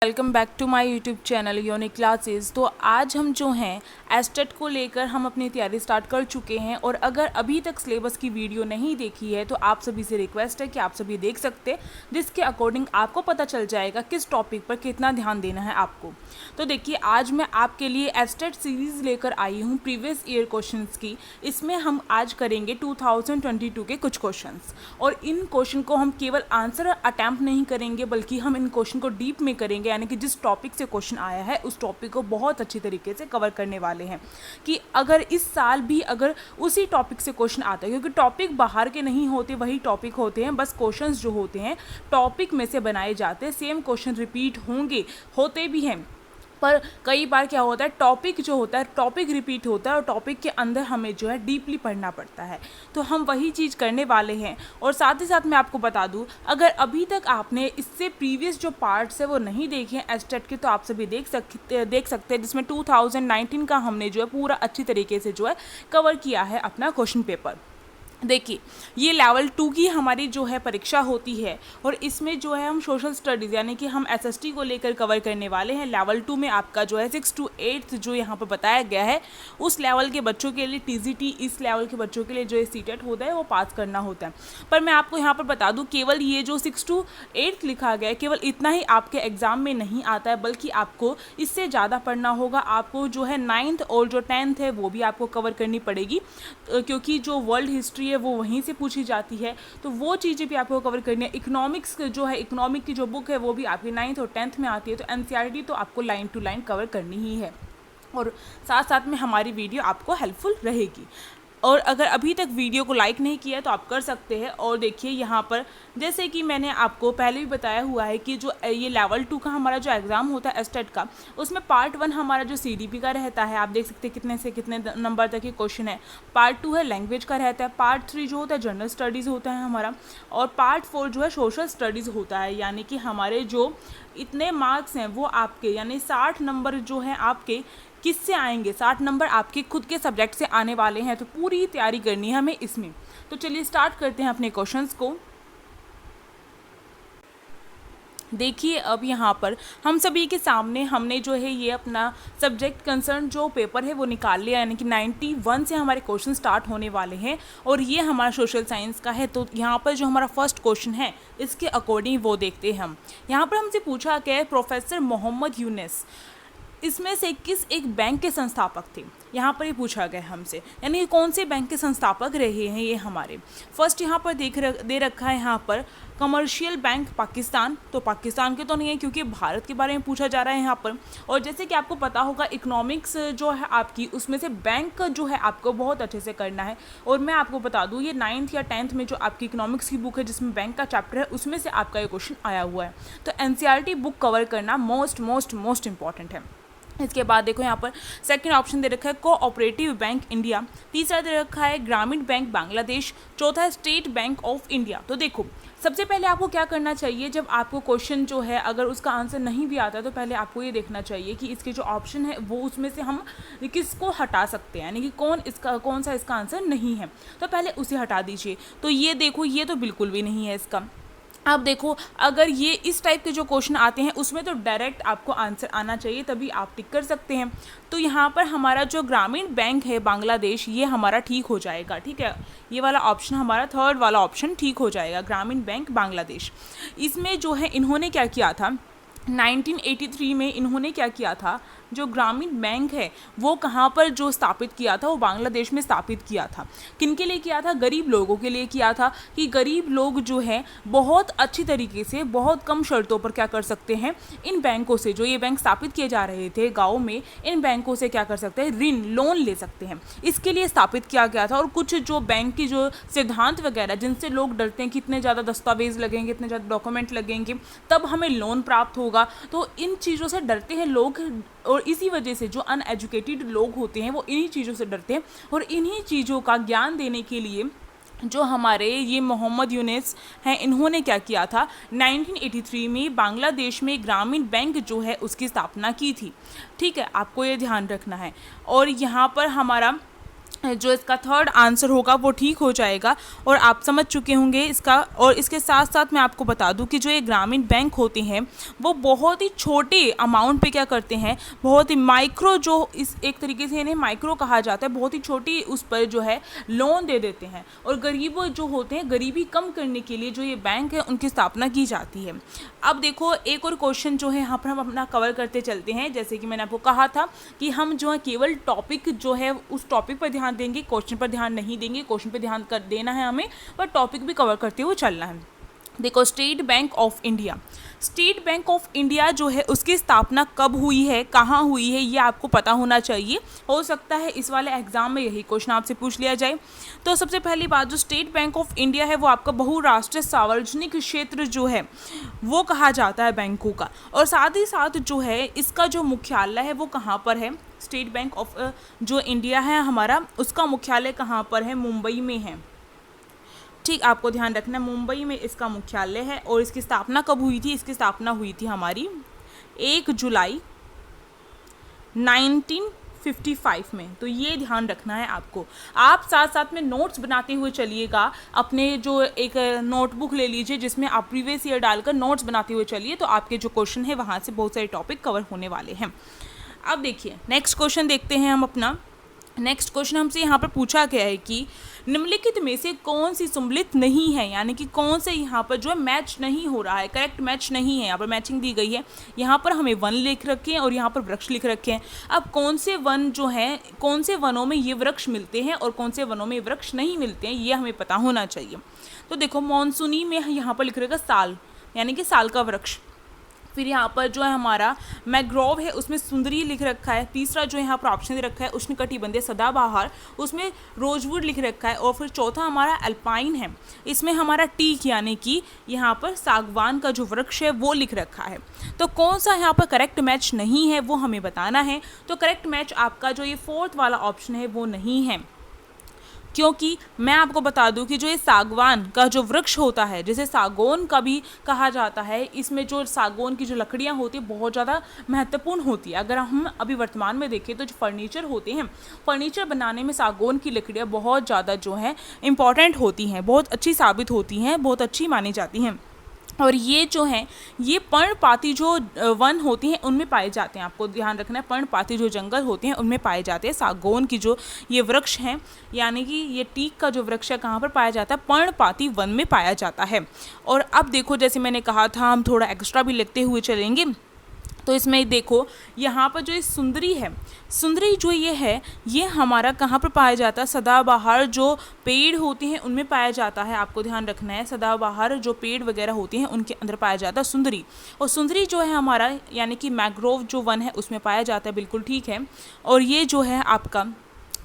Welcome back to my YouTube channel unique classes. तो आज हम जो हैं एस्टेट को लेकर हम अपनी तैयारी स्टार्ट कर चुके हैं और अगर अभी तक सिलेबस की वीडियो नहीं देखी है तो आप सभी से रिक्वेस्ट है कि आप सभी देख सकते हैं, जिसके अकॉर्डिंग आपको पता चल जाएगा किस टॉपिक पर कितना ध्यान देना है आपको। तो देखिए, आज मैं आपके लिए एस्टेट सीरीज़ लेकर आई हूँ प्रीवियस ईयर क्वेश्चंस की। इसमें हम आज करेंगे 2022 के कुछ क्वेश्चंस और इन क्वेश्चन को हम केवल आंसर अटैम्प्ट नहीं करेंगे बल्कि हम इन क्वेश्चन को डीप में करेंगे, यानी कि जिस टॉपिक से क्वेश्चन आया है उस टॉपिक को बहुत अच्छी तरीके से कवर करने वाले हैं कि अगर इस साल भी अगर उसी टॉपिक से क्वेश्चन आता है, क्योंकि टॉपिक बाहर के नहीं होते, वही टॉपिक होते हैं, बस क्वेश्चंस जो होते हैं टॉपिक में से बनाए जाते हैं। सेम क्वेश्चन रिपीट होते भी हैं, पर कई बार क्या होता है, टॉपिक जो होता है टॉपिक रिपीट होता है और टॉपिक के अंदर हमें जो है डीपली पढ़ना पड़ता है। तो हम वही चीज़ करने वाले हैं। और साथ ही साथ मैं आपको बता दूं, अगर अभी तक आपने इससे प्रीवियस जो पार्ट्स है वो नहीं देखे हैं एस्टेट के, तो आप सभी देख सकते हैं, जिसमें 2019 का हमने जो है पूरा अच्छी तरीके से जो है कवर किया है अपना क्वेश्चन पेपर। देखिए, ये लेवल 2 की हमारी जो है परीक्षा होती है और इसमें जो है हम सोशल स्टडीज़ यानी कि हम एसएसटी को लेकर कवर करने वाले हैं। लेवल 2 में आपका जो है 6 to 8 जो यहाँ पर बताया गया है, उस लेवल के बच्चों के लिए टीजीटी, इस लेवल के बच्चों के लिए जो सीटेट होता है वो पास करना होता है। पर मैं आपको यहाँ पर बता दूँ, केवल ये जो 6 to 8 लिखा गया है, केवल इतना ही आपके एग्ज़ाम में नहीं आता है, बल्कि आपको इससे ज़्यादा पढ़ना होगा। आपको जो है 9th और जो 10th है वो भी आपको कवर करनी पड़ेगी, क्योंकि जो वर्ल्ड हिस्ट्री है वो वहीं से पूछी जाती है, तो वो चीज़ें भी आपको कवर करनी है। इकोनॉमिक्स जो है, इकोनॉमिक की जो बुक है वो भी आपकी 9th और 10th में आती है, तो एनसीईआरटी तो आपको लाइन टू लाइन कवर करनी ही है और साथ साथ में हमारी वीडियो आपको हेल्पफुल रहेगी। और अगर अभी तक वीडियो को लाइक नहीं किया है तो आप कर सकते हैं। और देखिए, यहाँ पर जैसे कि मैंने आपको पहले भी बताया हुआ है कि जो ये लेवल 2 का हमारा जो एग्ज़ाम होता है एस्टेट का, उसमें पार्ट 1 हमारा जो सीडीपी का रहता है, आप देख सकते हैं कितने से कितने नंबर तक के क्वेश्चन है। पार्ट 2 है लैंग्वेज का रहता है। पार्ट 3 जो होता है जनरल स्टडीज़ होता है हमारा, और पार्ट 4 जो है सोशल स्टडीज़ होता है। यानी कि हमारे जो इतने मार्क्स हैं वो आपके, यानी 60 नंबर जो हैं आपके किससे आएंगे, 60 नंबर आपके खुद के सब्जेक्ट से आने वाले हैं। तो पूरी तैयारी करनी है हमें इसमें। तो चलिए स्टार्ट करते हैं अपने क्वेश्चंस को। देखिए, अब यहाँ पर हम सभी के सामने हमने जो है ये अपना सब्जेक्ट कंसर्न जो पेपर है वो निकाल लिया, यानी कि 91 से हमारे क्वेश्चन स्टार्ट होने वाले हैं और ये हमारा सोशल साइंस का है। तो यहाँ पर जो हमारा फर्स्ट क्वेश्चन है इसके अकॉर्डिंग वो देखते हैं हम। यहाँ पर हमसे पूछा गया है प्रोफेसर मोहम्मद यूनुस इसमें से किस एक बैंक के संस्थापक थे। यहाँ पर ये पूछा गया हमसे, यानी कौन से बैंक के संस्थापक रहे हैं ये हमारे। फर्स्ट यहाँ पर दे रखा है यहाँ पर कमर्शियल बैंक पाकिस्तान, तो पाकिस्तान के तो नहीं है क्योंकि भारत के बारे में पूछा जा रहा है यहाँ पर। और जैसे कि आपको पता होगा, इकोनॉमिक्स जो है आपकी, उसमें से बैंक जो है आपको बहुत अच्छे से करना है। और मैं आपको बता दूँ, ये 9th या 10th में जो आपकी इकोनॉमिक्स की बुक है जिसमें बैंक का चैप्टर है, उसमें से आपका ये क्वेश्चन आया हुआ है। तो एनसीईआरटी बुक कवर करना मोस्ट इंपॉर्टेंट है। इसके बाद देखो, यहाँ पर सेकंड ऑप्शन दे रखा है कोऑपरेटिव बैंक इंडिया, तीसरा दे रखा है ग्रामीण बैंक बांग्लादेश, चौथा है स्टेट बैंक ऑफ इंडिया। तो देखो, सबसे पहले आपको क्या करना चाहिए, जब आपको क्वेश्चन जो है अगर उसका आंसर नहीं भी आता तो पहले आपको ये देखना चाहिए कि इसके जो ऑप्शन है वो उसमें से हम किसको हटा सकते हैं, यानी कि कौन सा इसका आंसर नहीं है, तो पहले उसे हटा दीजिए। तो ये देखो, ये तो बिल्कुल भी नहीं है इसका। अब देखो, अगर ये इस टाइप के जो क्वेश्चन आते हैं उसमें तो डायरेक्ट आपको आंसर आना चाहिए, तभी आप टिक कर सकते हैं। तो यहाँ पर हमारा जो ग्रामीण बैंक है बांग्लादेश, ये हमारा ठीक हो जाएगा। ठीक है, ये वाला ऑप्शन हमारा थर्ड वाला ऑप्शन ठीक हो जाएगा, ग्रामीण बैंक बांग्लादेश। इसमें जो है इन्होंने क्या किया था, 1983 में इन्होंने क्या किया था, जो ग्रामीण बैंक है वो कहाँ पर जो स्थापित किया था, वो बांग्लादेश में स्थापित किया था। किनके लिए किया था, गरीब लोगों के लिए किया था, कि गरीब लोग जो है बहुत अच्छी तरीके से बहुत कम शर्तों पर क्या कर सकते हैं, इन बैंकों से, जो ये बैंक स्थापित किए जा रहे थे गाँव में, इन बैंकों से क्या कर सकते हैं, ऋण लोन ले सकते हैं। इसके लिए स्थापित किया गया था। और कुछ जो बैंक की जो सिद्धांत वगैरह जिनसे लोग डरते हैं, कितने ज़्यादा दस्तावेज लगेंगे, इतने ज़्यादा डॉक्यूमेंट लगेंगे तब हमें लोन प्राप्त होगा, तो इन चीज़ों से डरते हैं लोग। और इसी वजह से जो अनएजुकेटेड लोग होते हैं वो इन्हीं चीज़ों से डरते हैं। और इन्हीं चीज़ों का ज्ञान देने के लिए जो हमारे ये मोहम्मद यूनुस हैं, इन्होंने क्या किया था, 1983 में बांग्लादेश में ग्रामीण बैंक जो है उसकी स्थापना की थी। ठीक है, आपको ये ध्यान रखना है। और यहाँ पर हमारा जो इसका थर्ड आंसर होगा वो ठीक हो जाएगा और आप समझ चुके होंगे इसका। और इसके साथ साथ मैं आपको बता दूं कि जो ये ग्रामीण बैंक होते हैं वो बहुत ही छोटे अमाउंट पे क्या करते हैं, बहुत ही माइक्रो, जो इस एक तरीके से इन्हें माइक्रो कहा जाता है, बहुत ही छोटी उस पर जो है लोन दे देते हैं। और गरीबों जो होते हैं, गरीबी कम करने के लिए जो ये बैंक है उनकी स्थापना की जाती है। अब देखो एक और क्वेश्चन जो है यहाँ पर हम अपना कवर करते चलते हैं। जैसे कि मैंने आपको कहा था कि हम जो है केवल टॉपिक जो है उस टॉपिक पर ध्यान देंगे, क्वेश्चन पर ध्यान नहीं देंगे। क्वेश्चन पर ध्यान कर देना है हमें, पर टॉपिक भी कवर करते हुए चलना है। देखो state bank of India, state bank of India जो है उसकी स्थापना कब हुई है, कहाँ हुई है, ये आपको पता होना चाहिए। हो सकता है इस वाले एग्जाम में यही क्वेश्चन आपसे पूछ लिया जाए। तो सबसे पहली बात, जो स्टेट बैंक ऑफ इंडिया है वो आपका बहुराष्ट्रीय सार्वजनिक क्षेत्र जो है वो कहा जाता है बैंकों का। और साथ ही साथ जो है इसका जो मुख्यालय है वो कहाँ पर है, स्टेट बैंक ऑफ जो इंडिया है हमारा, उसका मुख्यालय कहाँ पर है, मुंबई में है। ठीक, आपको ध्यान रखना है मुंबई में इसका मुख्यालय है। और इसकी स्थापना कब हुई थी, इसकी स्थापना हुई थी हमारी 1 जुलाई 1955 में। तो ये ध्यान रखना है आपको। आप साथ साथ में नोट्स बनाते हुए चलिएगा, अपने जो एक नोटबुक ले लीजिए जिसमें आप प्रीवियस ईयर डालकर नोट्स बनाते हुए चलिए, तो आपके जो क्वेश्चन है वहाँ से बहुत सारे टॉपिक कवर होने वाले हैं। अब देखिए नेक्स्ट क्वेश्चन देखते हैं हम अपना। नेक्स्ट क्वेश्चन हमसे यहाँ पर पूछा गया है कि निम्नलिखित में से कौन सी सम्मिलित नहीं है, यानी कि कौन से यहाँ पर जो है मैच नहीं हो रहा है, करेक्ट मैच नहीं है। यहाँ पर मैचिंग दी गई है, यहाँ पर हमें वन लिख रखे हैं और यहाँ पर वृक्ष लिख रखे हैं। अब कौन से वन जो हैं, कौन से वनों में ये वृक्ष मिलते हैं और कौन से वनों में वृक्ष नहीं मिलते हैं, ये हमें पता होना चाहिए। तो देखो मानसूनी में यहाँ पर लिख रखा साल, यानी कि साल का वृक्ष। फिर यहाँ पर जो है हमारा मैग्रोव है उसमें सुंदरी लिख रखा है। तीसरा जो यहाँ पर ऑप्शन दे रखा है उष्णकटिबंधीय सदाबहार, उसमें रोजवुड लिख रखा है। और फिर चौथा हमारा अल्पाइन है, इसमें हमारा टीक यानी कि यहाँ पर सागवान का जो वृक्ष है वो लिख रखा है। तो कौन सा यहाँ पर करेक्ट मैच नहीं है वो हमें बताना है। तो करेक्ट मैच आपका जो ये फोर्थ वाला ऑप्शन है वो नहीं है, क्योंकि मैं आपको बता दूं कि जो ये सागवान का जो वृक्ष होता है, जिसे सागौन का भी कहा जाता है, इसमें जो सागौन की जो लकड़ियां होती है बहुत ज़्यादा महत्वपूर्ण होती है। अगर हम अभी वर्तमान में देखें तो जो फर्नीचर होते हैं, फर्नीचर बनाने में सागौन की लकड़ियाँ बहुत ज़्यादा जो है इम्पॉर्टेंट होती हैं, बहुत अच्छी साबित होती हैं, बहुत अच्छी मानी जाती हैं। और ये जो हैं ये पर्णपाती जो वन होती हैं उनमें पाए जाते हैं। आपको ध्यान रखना है, पर्णपाती जो जंगल होते हैं उनमें पाए जाते हैं। सागौन की जो ये वृक्ष हैं, यानी कि ये टीक का जो वृक्ष है कहाँ पर पाया जाता है, पर्णपाती वन में पाया जाता है। और अब देखो जैसे मैंने कहा था हम थोड़ा एक्स्ट्रा भी लिखते हुए चलेंगे। तो इसमें देखो यहाँ पर जो ये सुंदरी है, सुंदरी जो ये है ये हमारा कहाँ पर पाया जाता है, सदाबहार जो पेड़ होते हैं उनमें पाया जाता है। आपको ध्यान रखना है, सदाबहार जो पेड़ वगैरह होते हैं उनके अंदर पाया जाता है सुंदरी। और सुंदरी जो है हमारा यानी कि मैग्रोव जो वन है उसमें पाया जाता है, बिल्कुल ठीक है। और ये जो है आपका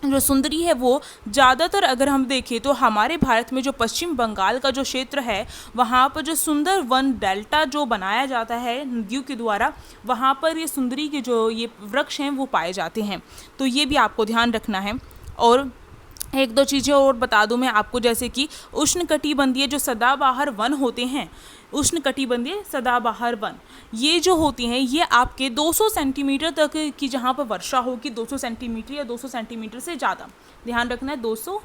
जो सुंदरी है वो ज़्यादातर अगर हम देखें तो हमारे भारत में जो पश्चिम बंगाल का जो क्षेत्र है वहाँ पर जो सुंदर वन डेल्टा जो बनाया जाता है नदियों के द्वारा, वहाँ पर ये सुंदरी के जो ये वृक्ष हैं वो पाए जाते हैं। तो ये भी आपको ध्यान रखना है। और एक दो चीज़ें और बता दूं मैं आपको, जैसे कि उष्णकटिबंधीय जो सदाबहार वन होते हैं, उष्णकटिबंधीय सदाबहार वन ये जो होती हैं ये आपके 200 सेंटीमीटर तक की जहाँ पर वर्षा होगी, 200 सेंटीमीटर या 200 सेंटीमीटर से ज़्यादा, ध्यान रखना है 200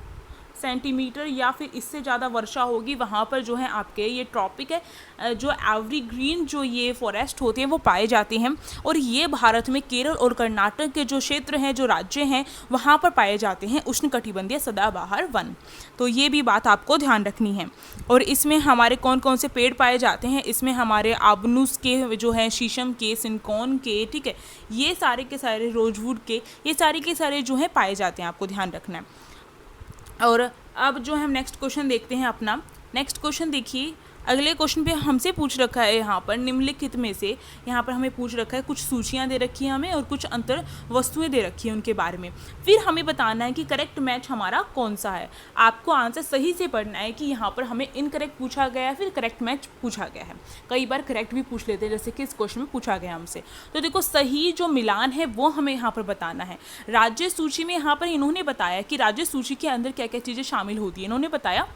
सेंटीमीटर या फिर इससे ज़्यादा वर्षा होगी, वहाँ पर जो है आपके ये ट्रॉपिक है जो एवरग्रीन जो ये फॉरेस्ट होते हैं वो पाए जाते हैं। और ये भारत में केरल और कर्नाटक के जो क्षेत्र हैं, जो राज्य हैं, वहाँ पर पाए जाते हैं उष्णकटिबंधीय सदाबहार वन। तो ये भी बात आपको ध्यान रखनी है। और इसमें हमारे कौन कौन से पेड़ पाए जाते हैं, इसमें हमारे आबनूस के जो है, शीशम के, सिनकोन के, ठीक है, ये सारे के सारे, रोजवुड के, ये सारे के सारे जो है पाए जाते हैं, आपको ध्यान रखना है। और अब जो हम नेक्स्ट क्वेश्चन देखते हैं अपना। नेक्स्ट क्वेश्चन देखिए, अगले क्वेश्चन पे हमसे पूछ रखा है यहाँ पर निम्नलिखित में से, यहाँ पर हमें पूछ रखा है, कुछ सूचियाँ दे रखी हैं हमें और कुछ अंतर वस्तुएं दे रखी हैं उनके बारे में। फिर हमें बताना है कि करेक्ट मैच हमारा कौन सा है। आपको आंसर सही से पढ़ना है कि यहाँ पर हमें इनकरेक्ट पूछा गया है फिर करेक्ट मैच पूछा गया है। कई बार करेक्ट भी पूछ लेते हैं, जैसे कि इस क्वेश्चन में पूछा गया हमसे। तो देखो सही जो मिलान है वो हमें यहाँ पर बताना है। राज्य सूची में यहाँ पर इन्होंने बताया कि राज्य सूची के अंदर क्या क्या चीज़ें शामिल होती है। इन्होंने बताया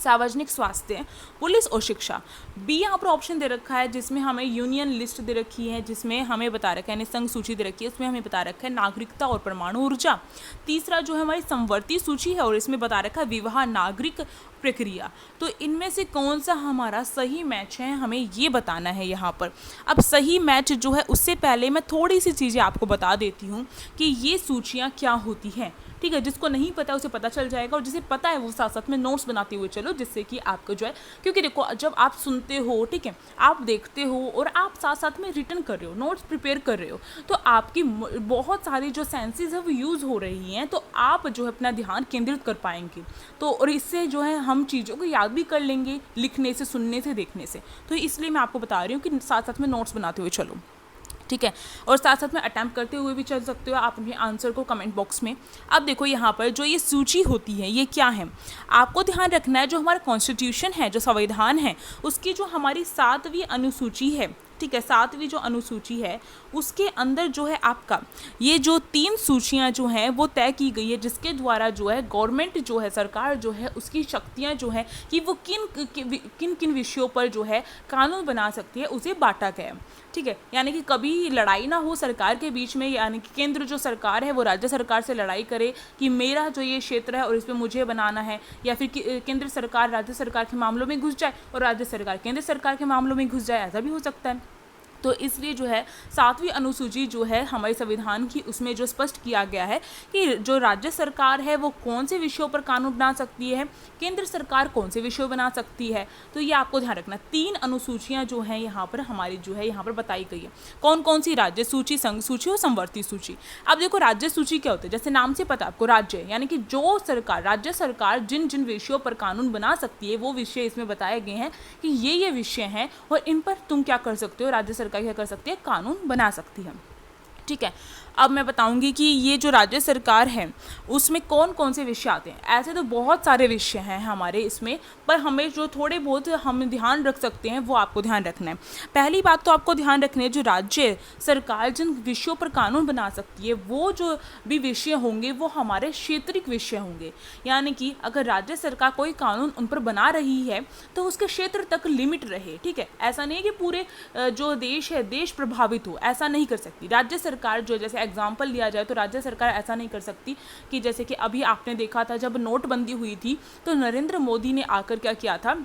सार्वजनिक स्वास्थ्य, पुलिस और शिक्षा। बी यहाँ पर ऑप्शन दे रखा है जिसमें हमें यूनियन लिस्ट दे रखी है, जिसमें हमें बता रखा है यानी संघ सूची दे रखी है, उसमें हमें बता रखा है नागरिकता और परमाणु ऊर्जा। तीसरा जो है हमारी समवर्ती सूची है और इसमें बता रखा है विवाह नागरिक प्रक्रिया। तो इनमें से कौन सा हमारा सही मैच है हमें ये बताना है यहाँ पर। अब सही मैच जो है उससे पहले मैं थोड़ी सी चीज़ें आपको बता देती हूँ कि ये सूचियाँ क्या होती हैं, ठीक है। जिसको नहीं पता उसे पता चल जाएगा और जिसे पता है वो साथ साथ में नोट्स बनाते हुए चलो, जिससे कि आपको जो है, क्योंकि देखो जब आप सुनते हो, ठीक है, आप देखते हो और आप साथ साथ में रिटन कर रहे हो, नोट्स प्रिपेयर कर रहे हो, तो आपकी बहुत सारी जो सेंसेस है वो यूज़ हो रही हैं, तो आप जो है अपना ध्यान केंद्रित कर पाएंगे। तो और इससे जो है हम चीज़ों को याद भी कर लेंगे लिखने से, सुनने से, देखने से। तो इसलिए मैं आपको बता रही हूँ कि साथ साथ में नोट्स बनाते हुए चलो, ठीक है। और साथ साथ में अटैम्प्ट करते हुए भी चल सकते हो आप अपने आंसर को कमेंट बॉक्स में। अब देखो यहाँ पर जो ये सूची होती है ये क्या है, आपको ध्यान रखना है जो हमारा कॉन्स्टिट्यूशन है, जो संविधान है, उसकी जो हमारी 7वीं अनुसूची है, ठीक है, 7वीं जो अनुसूची है उसके अंदर जो है आपका ये जो 3 सूचियां जो हैं वो तय की गई है, जिसके द्वारा जो है गवर्नमेंट जो है, सरकार जो है, उसकी शक्तियां जो है कि वो किन किन विषयों पर जो है कानून बना सकती है उसे बांटा गया है, ठीक है। यानी कि कभी लड़ाई ना हो सरकार के बीच में, यानी कि केंद्र जो सरकार है वो राज्य सरकार से लड़ाई करे कि मेरा जो ये क्षेत्र है और इस पर मुझे बनाना है, या फिर केंद्र सरकार राज्य सरकार के मामलों में घुस जाए और राज्य सरकार केंद्र सरकार के मामलों में घुस जाए, ऐसा भी हो सकता है। तो इसलिए जो है 7वीं अनुसूची जो है हमारे संविधान की, उसमें जो स्पष्ट किया गया है कि जो राज्य सरकार है वो कौन से विषयों पर कानून बना सकती है, केंद्र सरकार कौन से विषय बना सकती है। तो ये आपको ध्यान रखना, 3 अनुसूचियां जो हैं यहाँ पर हमारी जो है यहाँ पर बताई गई है। कौन कौन सी? राज्य सूची, संघ सूची और समवर्ती सूची। अब देखो राज्य सूची क्या होता है, जैसे नाम से पता आपको, राज्य यानी कि जो सरकार, राज्य सरकार जिन जिन विषयों पर कानून बना सकती है वो विषय इसमें बताए गए हैं कि ये विषय हैं और इन पर तुम क्या कर सकते हो, राज्य सरकार क्या कर सकती है, कानून बना सकती है, ठीक है। अब मैं बताऊंगी कि ये जो राज्य सरकार है उसमें कौन कौन से विषय आते हैं। ऐसे तो बहुत सारे विषय हैं हमारे इसमें, पर हमें जो थोड़े बहुत हम ध्यान रख सकते हैं वो आपको ध्यान रखना है। पहली बात तो आपको ध्यान रखनी है, जो राज्य सरकार जिन विषयों पर कानून बना सकती है वो जो भी विषय होंगे वो हमारे क्षेत्रीय विषय होंगे। यानी कि अगर राज्य सरकार कोई कानून उन पर बना रही है तो उसके क्षेत्र तक लिमिट रहे, ठीक है। ऐसा नहीं कि पूरे जो देश है, देश प्रभावित हो, ऐसा नहीं कर सकती राज्य सरकार। जो जैसे एग्जाम्पल लिया जाए तो राज्य सरकार ऐसा नहीं कर सकती कि जैसे कि अभी आपने देखा था जब नोटबंदी हुई थी तो नरेंद्र मोदी ने आकर क्या किया था,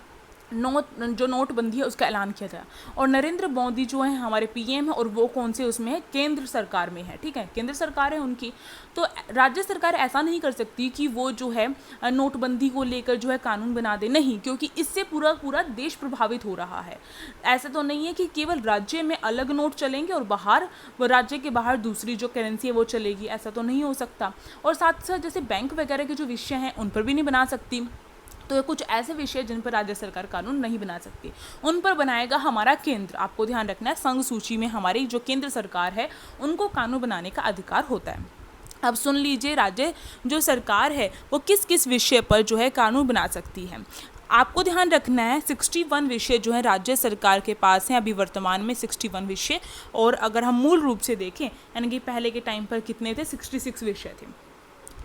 जो नोटबंदी है उसका ऐलान किया था। और नरेंद्र मोदी जो है हमारे पीएम है और वो कौन से उसमें है, केंद्र सरकार में है, ठीक है, केंद्र सरकार है उनकी। तो राज्य सरकार ऐसा नहीं कर सकती कि वो जो है नोटबंदी को लेकर जो है कानून बना दे, नहीं, क्योंकि इससे पूरा पूरा देश प्रभावित हो रहा है। ऐसा तो नहीं है कि केवल राज्य में अलग नोट चलेंगे और बाहर, राज्य के बाहर दूसरी जो करेंसी है वो चलेगी, ऐसा तो नहीं हो सकता। और साथ साथ जैसे बैंक वगैरह के जो विषय हैं उन पर भी नहीं बना सकती। तो कुछ ऐसे विषय जिन पर राज्य सरकार कानून नहीं बना सकती, उन पर बनाएगा हमारा केंद्र। आपको ध्यान रखना है, संघ सूची में हमारी जो केंद्र सरकार है उनको कानून बनाने का अधिकार होता है। अब सुन लीजिए, राज्य जो सरकार है वो किस किस विषय पर जो है कानून बना सकती है। आपको ध्यान रखना है 61 विषय जो है राज्य सरकार के पास हैं अभी वर्तमान में, 61 विषय। और अगर हम मूल रूप से देखें यानी कि पहले के टाइम पर कितने थे, 66 विषय थे,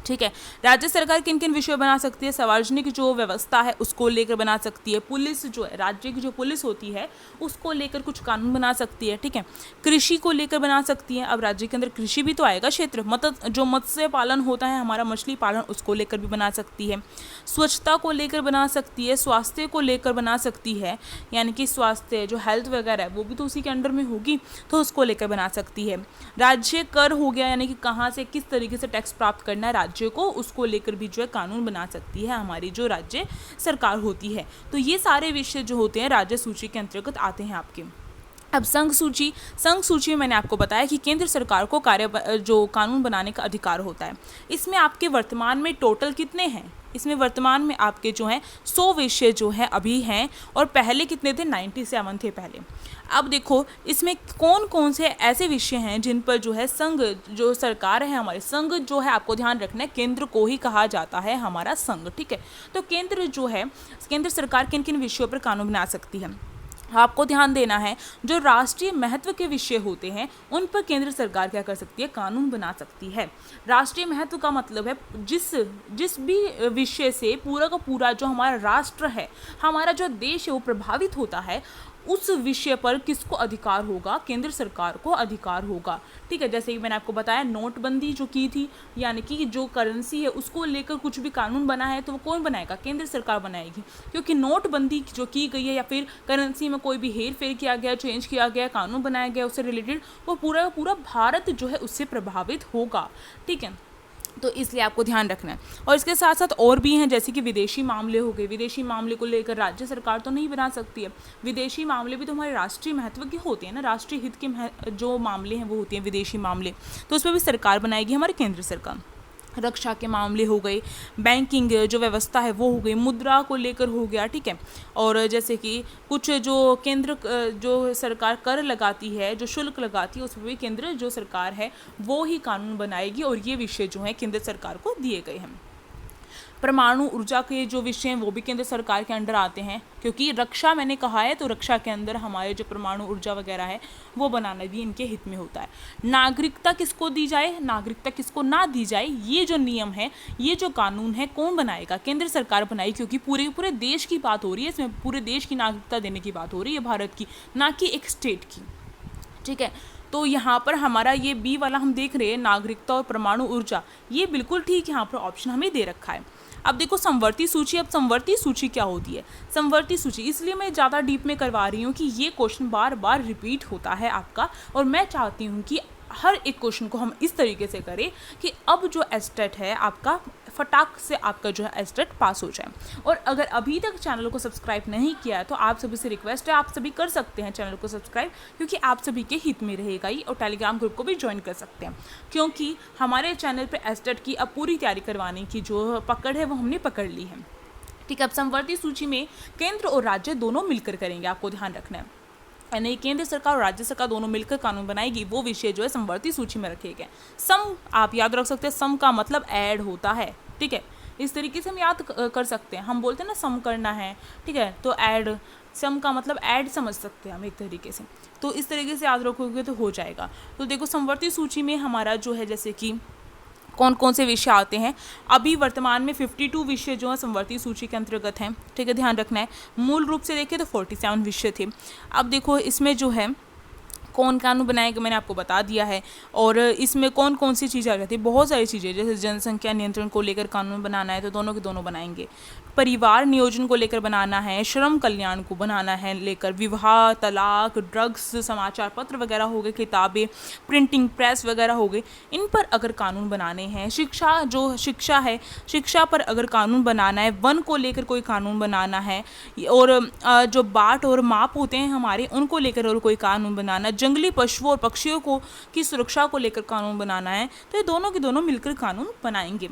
ठीक है। राज्य सरकार किन किन विषयों बना सकती है, सार्वजनिक जो व्यवस्था है उसको लेकर बना सकती है, पुलिस जो है, राज्य की जो पुलिस होती है उसको लेकर कुछ कानून बना सकती है, ठीक है। कृषि को लेकर बना सकती है, अब राज्य के अंदर कृषि भी तो आएगा क्षेत्र, मतलब जो मत्स्य पालन होता है हमारा, मछली पालन, उसको लेकर भी बना सकती है। स्वच्छता को लेकर बना सकती है, स्वास्थ्य को लेकर बना सकती है, यानी कि स्वास्थ्य जो हेल्थ वगैरह है वो भी तो उसी के अंडर में होगी, तो उसको लेकर बना सकती है। राज्य कर हो गया, यानी कि कहाँ से किस तरीके से टैक्स प्राप्त करना है राज्य को, उसको लेकर भी जो है कानून बना सकती है हमारी जो राज्य सरकार होती है। तो ये सारे विषय जो होते हैं राज्य सूची के अंतर्गत आते हैं आपके। अब संघ सूची, संघ सूची में मैंने आपको बताया कि केंद्र सरकार को जो कानून बनाने का अधिकार होता है। इसमें आपके वर्तमान में टोटल कितने हैं, इसमें वर्तमान में आपके जो हैं 100 विषय जो हैं अभी हैं, और पहले कितने थे, 97 थे पहले। अब देखो इसमें कौन कौन से ऐसे विषय हैं जिन पर जो है संघ जो सरकार है हमारे, संघ जो है आपको ध्यान रखना है केंद्र को ही कहा जाता है हमारा संघ, ठीक है। तो केंद्र जो है, केंद्र सरकार किन किन विषयों पर कानून बना सकती है। आपको ध्यान देना है, जो राष्ट्रीय महत्व के विषय होते हैं उन पर केंद्र सरकार क्या कर सकती है, कानून बना सकती है। राष्ट्रीय महत्व का मतलब है जिस जिस भी विषय से पूरा का पूरा जो हमारा राष्ट्र है, हमारा जो देश है वो प्रभावित होता है, उस विषय पर किसको अधिकार होगा, केंद्र सरकार को अधिकार होगा। ठीक है, जैसे कि मैंने आपको बताया नोटबंदी जो की थी, यानी कि जो करेंसी है उसको लेकर कुछ भी कानून बना है तो वो कौन बनाएगा, केंद्र सरकार बनाएगी। क्योंकि नोटबंदी जो की गई है या फिर करेंसी में कोई भी हेर फेर किया गया, चेंज किया गया, कानून बनाया गया उससे रिलेटेड, वो पूरा पूरा भारत जो है उससे प्रभावित होगा। ठीक है, तो इसलिए आपको ध्यान रखना है। और इसके साथ साथ और भी हैं, जैसे कि विदेशी मामले हो गए। विदेशी मामले को लेकर राज्य सरकार तो नहीं बना सकती है, विदेशी मामले भी तो हमारे राष्ट्रीय महत्व के होते हैं ना, राष्ट्रीय हित के जो मामले हैं वो होते हैं विदेशी मामले, तो उस पर भी सरकार बनाएगी हमारी केंद्र सरकार। रक्षा के मामले हो गए, बैंकिंग जो व्यवस्था है वो हो गई, मुद्रा को लेकर हो गया। ठीक है, और जैसे कि कुछ जो केंद्र जो सरकार कर लगाती है, जो शुल्क लगाती है, उस पर भी केंद्र जो सरकार है वो ही कानून बनाएगी, और ये विषय जो है केंद्र सरकार को दिए गए हैं। परमाणु ऊर्जा के जो विषय हैं वो भी केंद्र सरकार के अंडर आते हैं, क्योंकि रक्षा मैंने कहा है तो रक्षा के अंदर हमारे जो परमाणु ऊर्जा वगैरह है वो बनाना भी इनके हित में होता है। नागरिकता किसको दी जाए, नागरिकता किसको ना दी जाए, ये जो नियम है, ये जो कानून है कौन बनाएगा, केंद्र सरकार बनाएगी, क्योंकि पूरे देश की बात हो रही है, इसमें पूरे देश की नागरिकता देने की बात हो रही है भारत की, ना कि एक स्टेट की। ठीक है, तो यहाँ पर हमारा ये बी वाला हम देख रहे हैं, नागरिकता और परमाणु ऊर्जा, ये बिल्कुल ठीक यहाँ पर ऑप्शन हमें दे रखा है। अब देखो समवर्ती सूची, अब समवर्ती सूची क्या होती है, समवर्ती सूची इसलिए मैं ज़्यादा डीप में करवा रही हूँ कि ये क्वेश्चन बार बार रिपीट होता है आपका, और मैं चाहती हूँ कि हर एक क्वेश्चन को हम इस तरीके से करें कि अब जो एस्टेट है आपका फटाक से आपका जो है एस्टेट पास हो जाए। और अगर अभी तक चैनल को सब्सक्राइब नहीं किया है तो आप सभी से रिक्वेस्ट है, आप सभी कर सकते हैं चैनल को सब्सक्राइब, क्योंकि आप सभी के हित में रहेगा ही, और टेलीग्राम ग्रुप को भी ज्वाइन कर सकते हैं, क्योंकि हमारे चैनल पर एस्टेट की अब पूरी तैयारी करवाने की जो पकड़ है वो हमने पकड़ ली है। ठीक है, अब समवर्ती सूची में केंद्र और राज्य दोनों मिलकर करेंगे, आपको ध्यान रखना है, यानी केंद्र सरकार और राज्य सरकार दोनों मिलकर कानून बनाएगी, वो विषय जो है समवर्ती सूची में रखे गए। सम आप याद रख सकते हैं, सम का मतलब ऐड होता है। ठीक है, इस तरीके से हम याद कर सकते हैं, हम बोलते हैं ना सम करना है, ठीक है, तो ऐड, सम का मतलब ऐड समझ सकते हैं हम एक तरीके से, तो इस तरीके से याद रखोगे तो हो जाएगा। तो देखो समवर्ती सूची में हमारा जो है जैसे कि कौन कौन से विषय आते हैं, अभी वर्तमान में 52 विषय जो है समवर्ती सूची के अंतर्गत हैं। ठीक है, ध्यान रखना है, मूल रूप से देखें तो 47 विषय थे। अब देखो इसमें जो है कौन कानून बनाएगा मैंने आपको बता दिया है, और इसमें कौन कौन सी चीज़ें आ जाती है, बहुत सारी चीज़ें, जैसे जनसंख्या नियंत्रण को लेकर कानून बनाना है तो दोनों के दोनों बनाएंगे, परिवार नियोजन को लेकर बनाना है, श्रम कल्याण को बनाना है लेकर, विवाह, तलाक, ड्रग्स, समाचार पत्र वगैरह हो गए, किताबें, प्रिंटिंग प्रेस वगैरह हो गए, इन पर अगर कानून बनाने हैं, शिक्षा जो शिक्षा है, शिक्षा पर अगर कानून बनाना है, वन को लेकर कोई कानून बनाना है, और जो बाट और माप होते हैं हमारे उनको लेकर और कोई कानून बनाना, जंगली पशुओं और पक्षियों को की सुरक्षा को लेकर कानून बनाना है, तो ये दोनों के दोनों मिलकर कानून बनाएंगे।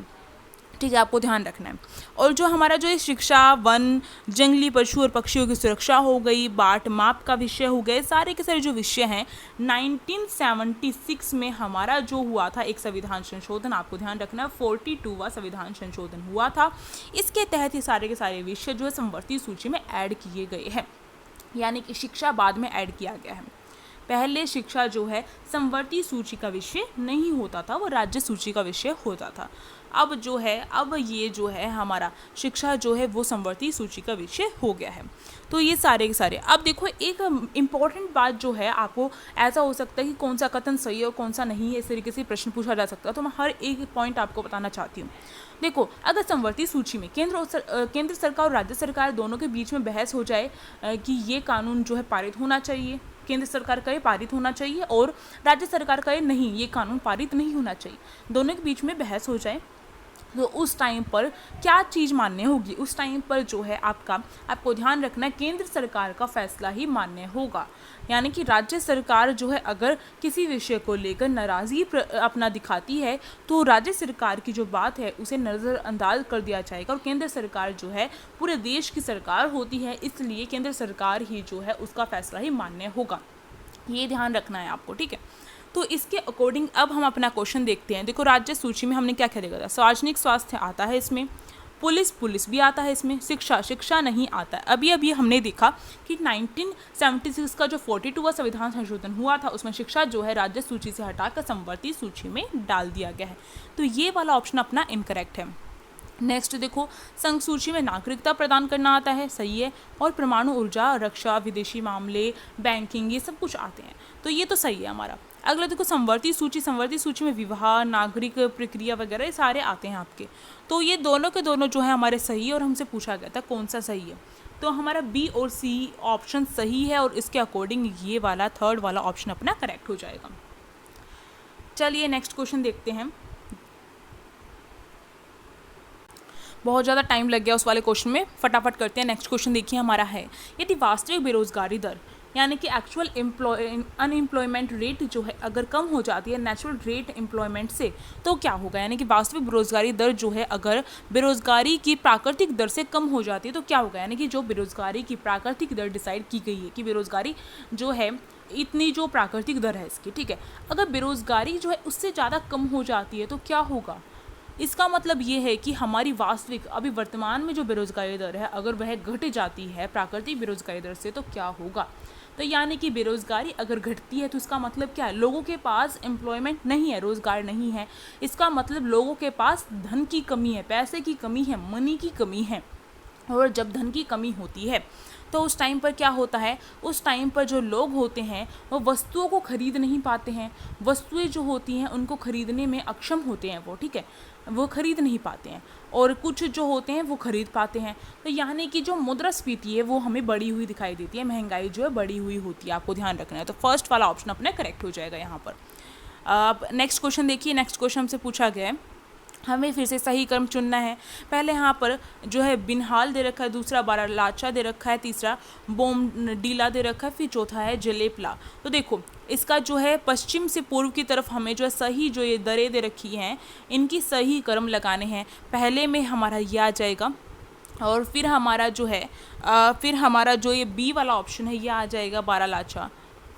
ठीक है, आपको ध्यान रखना है। और जो हमारा जो शिक्षा, वन, जंगली पशु और पक्षियों की सुरक्षा हो गई, बाट माप का विषय हो गए, सारे के सारे जो विषय हैं 1976 में हमारा जो हुआ था एक संविधान संशोधन, आपको ध्यान रखना है 42वां संविधान संशोधन हुआ था, इसके तहत ये सारे के सारे विषय जो है समवर्ती सूची में ऐड किए गए हैं, यानी कि शिक्षा बाद में ऐड किया गया है। पहले शिक्षा जो है समवर्ती सूची का विषय नहीं होता था, वो राज्य सूची का विषय होता था। अब जो है, अब ये जो है हमारा शिक्षा जो है वो समवर्ती सूची का विषय हो गया है। तो ये सारे के सारे, अब देखो एक इम्पॉर्टेंट बात जो है, आपको ऐसा हो सकता है कि कौन सा कथन सही है और कौन सा नहीं है, इस तरीके से प्रश्न पूछा जा सकता है, तो मैं हर एक पॉइंट आपको बताना चाहती हूँ। देखो, अगर समवर्ती सूची में केंद्र सरकार और राज्य सरकार दोनों के बीच में बहस हो जाए कि ये कानून जो है पारित होना चाहिए, केंद्र सरकार कहे पारित होना चाहिए और राज्य सरकार कहे नहीं ये कानून पारित नहीं होना चाहिए, दोनों के बीच में बहस हो जाए, तो उस टाइम पर क्या चीज़ मान्य होगी, उस टाइम पर जो है आपको ध्यान रखना है केंद्र सरकार का फैसला ही मान्य होगा। यानी कि राज्य सरकार जो है अगर किसी विषय को लेकर नाराज़गी अपना दिखाती है तो राज्य सरकार की जो बात है उसे नज़रअंदाज कर दिया जाएगा, और केंद्र सरकार जो है पूरे देश की सरकार होती है, इसलिए केंद्र सरकार ही जो है उसका फैसला ही मान्य होगा, ये ध्यान रखना है आपको। ठीक है, तो इसके अकॉर्डिंग अब हम अपना क्वेश्चन देखते हैं। देखो राज्य सूची में हमने क्या क्या देखा था, सार्वजनिक स्वास्थ्य आता है इसमें, पुलिस पुलिस भी आता है इसमें, शिक्षा शिक्षा नहीं आता है। अभी अभी हमने देखा कि 1976 का जो 42वां संविधान संशोधन हुआ था उसमें शिक्षा जो है राज्य सूची से हटाकर समवर्ती सूची में डाल दिया गया है। तो ये वाला ऑप्शन अपना इनकरेक्ट है। नेक्स्ट देखो, संघ सूची में नागरिकता प्रदान करना आता है, सही है, और परमाणु ऊर्जा, रक्षा, विदेशी मामले, बैंकिंग, ये सब कुछ आते हैं, तो ये तो सही है हमारा। अगला देखो समवर्ती सूची में विवाह, नागरिक प्रक्रिया वगैरह ये सारे आते हैं आपके। तो ये दोनों के दोनों जो है हमारे सही है, और हमसे पूछा गया था कौन सा सही है, तो हमारा बी और सी ऑप्शन सही है, और इसके अकॉर्डिंग ये वाला थर्ड वाला ऑप्शन अपना करेक्ट हो जाएगा। चलिए नेक्स्ट क्वेश्चन देखते हैं। बहुत ज़्यादा टाइम लग गया उस वाले क्वेश्चन में, फटाफट करते हैं। नेक्स्ट क्वेश्चन देखिए हमारा है, यदि वास्तविक बेरोजगारी दर यानी कि एक्चुअल अनएम्प्लॉयमेंट रेट जो है अगर कम हो जाती है नेचुरल रेट एम्प्लॉयमेंट से, तो क्या होगा। यानी कि वास्तविक बेरोजगारी दर जो है अगर बेरोजगारी की प्राकृतिक दर से कम हो जाती है तो क्या होगा। यानी कि जो बेरोजगारी की प्राकृतिक दर डिसाइड की गई है कि बेरोजगारी जो है इतनी जो प्राकृतिक दर है इसकी, ठीक है, अगर बेरोजगारी जो है उससे ज़्यादा कम हो जाती है तो क्या होगा। इसका मतलब ये है कि हमारी वास्तविक अभी वर्तमान में जो बेरोजगारी दर है अगर वह घट जाती है प्राकृतिक बेरोजगारी दर से तो क्या होगा। तो यानी कि बेरोजगारी अगर घटती है तो इसका मतलब क्या है, लोगों के पास एम्प्लॉयमेंट नहीं है, रोजगार नहीं है, इसका मतलब लोगों के पास धन की कमी है, पैसे की कमी है, मनी की कमी है। और जब धन की कमी होती है तो उस टाइम पर क्या होता है, उस टाइम पर जो लोग होते हैं वो वस्तुओं को खरीद नहीं पाते हैं, वस्तुएं जो होती हैं उनको खरीदने में अक्षम होते हैं वो, ठीक है, वो खरीद नहीं पाते हैं, और कुछ जो होते हैं वो खरीद पाते हैं। तो यानी कि जो मुद्रास्फीति है वो हमें बढ़ी हुई दिखाई देती है, महंगाई जो है बढ़ी हुई होती है, आपको ध्यान रखना है। तो फर्स्ट वाला ऑप्शन अपने करेक्ट हो जाएगा यहाँ पर। अब नेक्स्ट क्वेश्चन देखिए, नेक्स्ट क्वेश्चन हमसे पूछा गया है, हमें फिर से सही क्रम चुनना है। पहले यहाँ पर जो है बिनहाल दे रखा है, दूसरा बारालाचा दे रखा है, तीसरा बोमडीला दे रखा है, फिर चौथा है जलेपला। तो देखो इसका जो है पश्चिम से पूर्व की तरफ हमें जो है सही जो ये दरें दे रखी हैं इनकी सही क्रम लगाने हैं। पहले में हमारा ये आ जाएगा, और फिर हमारा जो है फिर हमारा जो ये बी वाला ऑप्शन है ये आ जाएगा बारालाचा,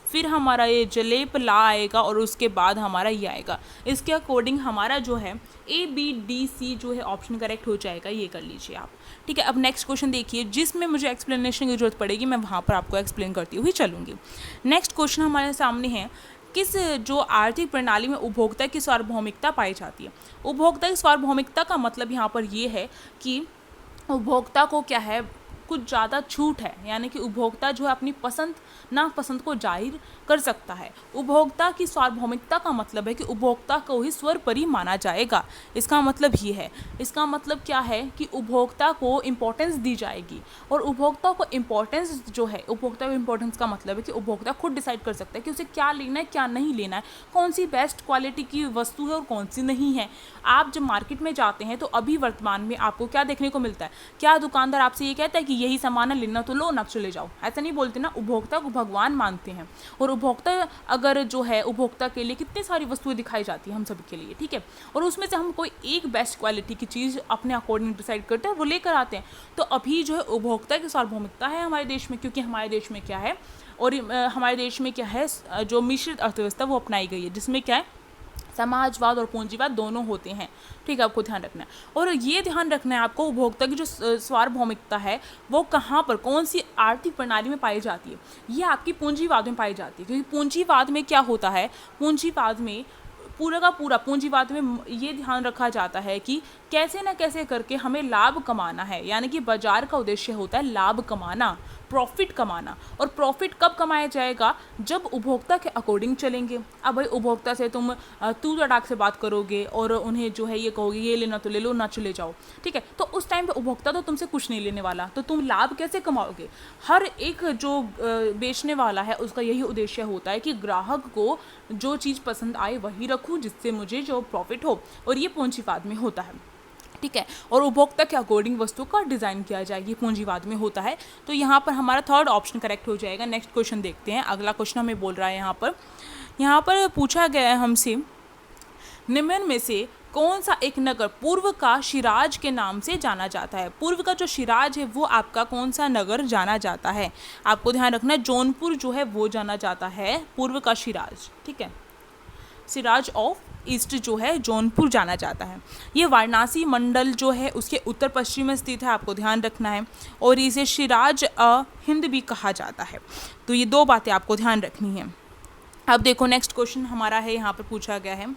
फिर हमारा ये जलेपला आएगा, और उसके बाद हमारा ये आएगा। इसके अकॉर्डिंग हमारा जो है ए बी डी सी जो है ऑप्शन करेक्ट हो जाएगा, ये कर लीजिए आप, ठीक है। अब नेक्स्ट क्वेश्चन देखिए जिसमें मुझे एक्सप्लेनेशन की जरूरत पड़ेगी, मैं वहाँ पर आपको एक्सप्लेन करती हुई चलूँगी। नेक्स्ट क्वेश्चन हमारे सामने है, किस जो आर्थिक प्रणाली में उपभोक्ता की सार्वभौमिकता पाई जाती है। उपभोक्ता की सार्वभौमिकता का मतलब यहाँ पर ये है कि उपभोक्ता को क्या है, कुछ ज़्यादा छूट है, यानी कि उपभोक्ता जो है अपनी पसंद नापसंद को जाहिर कर सकता है। उपभोक्ता की सार्वभौमिकता का मतलब है कि उपभोक्ता को ही सर्वोपरि माना जाएगा, इसका मतलब ये है। इसका मतलब क्या है कि उपभोक्ता को इम्पोर्टेंस दी जाएगी, और उपभोक्ता को इम्पोर्टेंस जो है, उपभोक्ता को इम्पोर्टेंस का मतलब है कि उपभोक्ता खुद डिसाइड कर सकता है कि उसे क्या लेना है क्या नहीं लेना है, कौन सी बेस्ट क्वालिटी की वस्तु है और कौन सी नहीं है। आप जब मार्केट में जाते हैं तो अभी वर्तमान में आपको क्या देखने को मिलता है, क्या दुकानदार आपसे ये कहता है कि यही सामान है, लेना तो लो ना चले जाओ, ऐसा नहीं बोलते ना। उपभोक्ता को भगवान मानते हैं, और उपभोक्ता अगर जो है उपभोक्ता के लिए कितनी सारी वस्तुएं दिखाई जाती है हम सभी के लिए, ठीक है, और उसमें से हम कोई एक बेस्ट क्वालिटी की चीज़ अपने अकॉर्डिंग डिसाइड करते हैं, वो लेकर आते हैं। तो अभी जो है उपभोक्ता की सार्वभौमिकता है हमारे देश में, क्योंकि हमारे देश में क्या है, और हमारे देश में क्या है, जो मिश्रित अर्थव्यवस्था वो अपनाई गई है, जिसमें क्या है समाजवाद और पूंजीवाद दोनों होते हैं, ठीक है, आपको ध्यान रखना है। और ये ध्यान रखना है आपको, उपभोक्ता की जो सार्वभौमिकता है वो कहाँ पर कौन सी आर्थिक प्रणाली में पाई जाती है, ये आपकी पूंजीवाद में पाई जाती है। क्योंकि पूंजीवाद में क्या होता है, पूंजीवाद में पूरा का पूरा पूंजीवाद में ये ध्यान रखा जाता है कि कैसे ना कैसे करके हमें लाभ कमाना है, यानी कि बाजार का उद्देश्य होता है लाभ कमाना, प्रॉफिट कमाना। और प्रॉफिट कब कमाया जाएगा, जब उपभोक्ता के अकॉर्डिंग चलेंगे। अब भाई उपभोक्ता से तुम तू तड़ाक से बात करोगे और उन्हें जो है ये कहोगे ये लेना तो ले लो ना चले जाओ, ठीक है, तो उस टाइम पे उपभोक्ता तो तुमसे कुछ नहीं लेने वाला, तो तुम लाभ कैसे कमाओगे। हर एक जो बेचने वाला है उसका यही उद्देश्य होता है कि ग्राहक को जो चीज़ पसंद आए वही रखूँ, जिससे मुझे जो प्रॉफिट हो, और ये पूंजीवाद में होता है, ठीक है। और उपभोक्ता के अकॉर्डिंग वस्तु का डिज़ाइन किया जाए, ये पूंजीवाद में होता है। तो यहाँ पर हमारा थर्ड ऑप्शन करेक्ट हो जाएगा। नेक्स्ट क्वेश्चन देखते हैं, अगला क्वेश्चन हमें बोल रहा है, यहाँ पर पूछा गया है हमसे, निम्न में से कौन सा एक नगर पूर्व का शिराज के नाम से जाना जाता है। पूर्व का जो शिराज है वो आपका कौन सा नगर जाना जाता है, आपको ध्यान रखना है, जौनपुर जो है वो जाना जाता है पूर्व का शिराज, ठीक है। सिराज ऑफ ईस्ट जो है जौनपुर जाना जाता है। ये वाराणसी मंडल जो है उसके उत्तर पश्चिम में स्थित है, आपको ध्यान रखना है। और इसे सिराज हिंद भी कहा जाता है। तो ये दो बातें आपको ध्यान रखनी है। अब देखो नेक्स्ट क्वेश्चन हमारा है, यहाँ पर पूछा गया है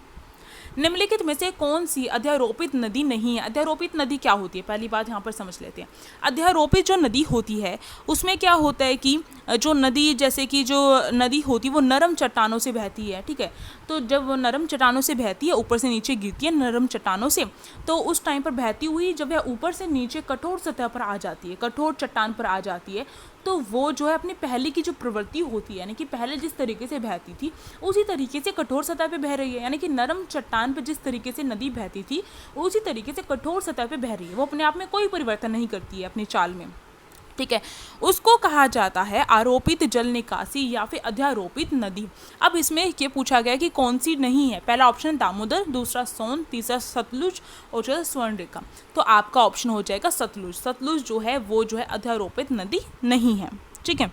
निम्नलिखित में से कौन सी अध्यारोपित नदी नहीं है। अध्यारोपित नदी क्या होती है, पहली बात यहाँ पर समझ लेते हैं। अध्यारोपित जो नदी होती है उसमें क्या होता है कि जो नदी, जैसे कि जो नदी होती है वो नरम चट्टानों से बहती है, ठीक है। तो जब वो नरम चट्टानों से बहती है, ऊपर से नीचे गिरती है नरम चट्टानों से, तो उस टाइम पर बहती हुई जब वह ऊपर से नीचे कठोर सतह पर आ जाती है, कठोर चट्टान पर आ जाती है, तो वो जो है अपनी पहले की जो प्रवृत्ति होती है, यानी कि पहले जिस तरीके से बहती थी उसी तरीके से कठोर सतह पे बह रही है। यानी कि नरम चट्टान पे जिस तरीके से नदी बहती थी उसी तरीके से कठोर सतह पे बह रही है। वो अपने आप में कोई परिवर्तन नहीं करती है अपनी चाल में, ठीक है। उसको कहा जाता है आरोपित जल निकासी या फिर अध्यारोपित नदी। अब इसमें ये पूछा गया कि कौन सी नहीं है। पहला ऑप्शन दामोदर, दूसरा सोन, तीसरा सतलुज और चौथा स्वर्णरेखा। तो आपका ऑप्शन हो जाएगा सतलुज। सतलुज जो है वो जो है अध्यारोपित नदी नहीं है, ठीक है।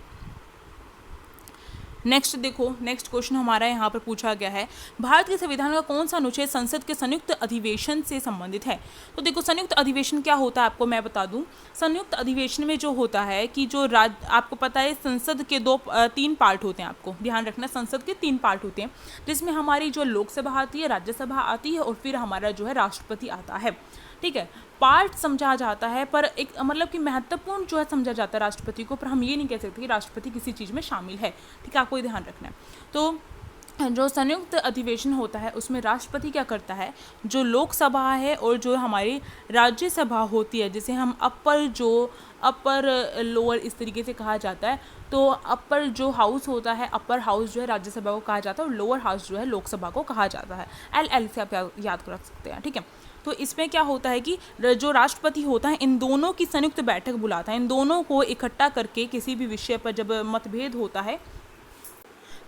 नेक्स्ट देखो, नेक्स्ट क्वेश्चन हमारा यहाँ पर पूछा गया है भारत के संविधान का कौन सा अनुच्छेद संसद के संयुक्त अधिवेशन से संबंधित है। तो देखो संयुक्त अधिवेशन क्या होता है आपको मैं बता दूं। संयुक्त अधिवेशन में जो होता है कि जो आपको पता है संसद के तीन पार्ट होते हैं, आपको ध्यान रखना संसद के 3 पार्ट होते हैं, जिसमें हमारी जो लोकसभा आती है, राज्यसभा आती है और फिर हमारा जो है राष्ट्रपति आता है, ठीक है। पार्ट समझा जाता है पर एक मतलब कि महत्वपूर्ण जो है समझा जाता है राष्ट्रपति को, पर हम ये नहीं कह सकते कि राष्ट्रपति किसी चीज़ में शामिल है, ठीक है। आपको ये ध्यान रखना है। तो जो संयुक्त अधिवेशन होता है उसमें राष्ट्रपति क्या करता है, जो लोकसभा है और जो हमारी राज्यसभा होती है, जिसे हम अपर लोअर इस तरीके से कहा जाता है। तो अपर जो हाउस होता है, अपर हाउस जो है राज्यसभा को कहा जाता है और लोअर हाउस जो है लोकसभा को कहा जाता है। एल से आप याद कर सकते हैं, ठीक है। तो इसमें क्या होता है कि जो राष्ट्रपति होता है इन दोनों की संयुक्त बैठक बुलाता है, इन दोनों को इकट्ठा करके किसी भी विषय पर जब मतभेद होता है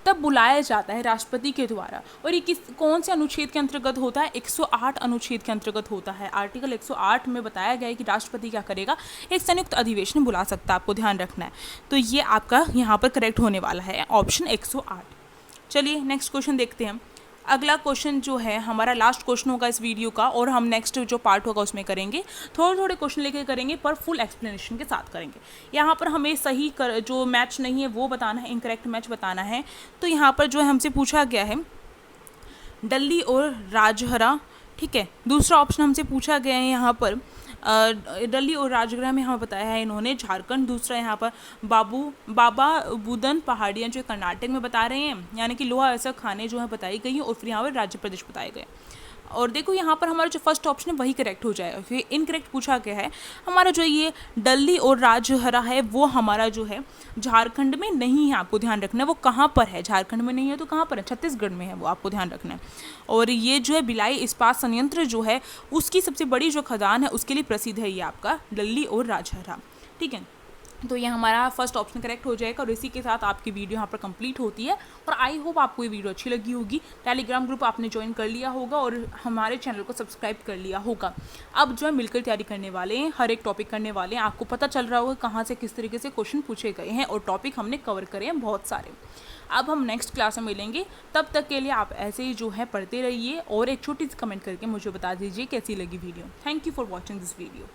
तब बुलाया जाता है राष्ट्रपति के द्वारा। और ये कौन से अनुच्छेद के अंतर्गत होता है, 108 अनुच्छेद के अंतर्गत होता है। आर्टिकल 108 में बताया गया है कि राष्ट्रपति क्या करेगा, एक संयुक्त अधिवेशन बुला सकता है, आपको ध्यान रखना है। तो ये आपका यहाँ पर करेक्ट होने वाला है ऑप्शन 108। चलिए नेक्स्ट क्वेश्चन देखते हैं। अगला क्वेश्चन जो है हमारा लास्ट क्वेश्चन होगा इस वीडियो का, और हम नेक्स्ट जो पार्ट होगा उसमें करेंगे, थोड़े थोड़े क्वेश्चन लेकर करेंगे पर फुल एक्सप्लेनेशन के साथ करेंगे। यहाँ पर हमें सही जो मैच नहीं है वो बताना है, इनकरेक्ट मैच बताना है। तो यहाँ पर जो है हमसे पूछा गया है डल्ली और राजहरा, ठीक है। दूसरा ऑप्शन हमसे पूछा गया है यहाँ पर डल्ली और राजगृह में हमें बताया है इन्होंने झारखंड। दूसरा यहाँ पर बाबा बुदन पहाड़ियाँ जो कर्नाटक में बता रहे हैं, यानी कि लोहा ऐसा खाने जो है बताई गई हैं, और फिर यहाँ पर राज्य प्रदेश बताए गए। और देखो यहाँ पर हमारा जो फर्स्ट ऑप्शन है वही करेक्ट हो जाएगा, फिर इनकरेक्ट पूछा गया है हमारा जो ये डल्ली और राजहरा है वो हमारा जो है झारखंड में नहीं है, आपको ध्यान रखना है। वो कहाँ पर है, झारखंड में नहीं है तो कहाँ पर है, छत्तीसगढ़ में है, वो आपको ध्यान रखना है। और ये जो है भिलाई इस्पात संयंत्र जो है उसकी सबसे बड़ी जो खदान है उसके लिए प्रसिद्ध है ये आपका डल्ली और राजहरा, ठीक है। तो ये हमारा फर्स्ट ऑप्शन करेक्ट हो जाएगा। और इसी के साथ आपकी वीडियो यहाँ पर कंप्लीट होती है। और आई होप आपको ये वीडियो अच्छी लगी होगी। टेलीग्राम ग्रुप आपने ज्वाइन कर लिया होगा और हमारे चैनल को सब्सक्राइब कर लिया होगा। अब जो है मिलकर तैयारी करने वाले हैं, हर एक टॉपिक करने वाले हैं। आपको पता चल रहा होगा कहाँ से किस तरीके से क्वेश्चन पूछे गए हैं और टॉपिक हमने कवर करे हैं बहुत सारे। अब हम नेक्स्ट क्लास में मिलेंगे, तब तक के लिए आप ऐसे ही जो है पढ़ते रहिए और एक छोटी सी कमेंट करके मुझे बता दीजिए कैसी लगी video. Thank you for watching this video.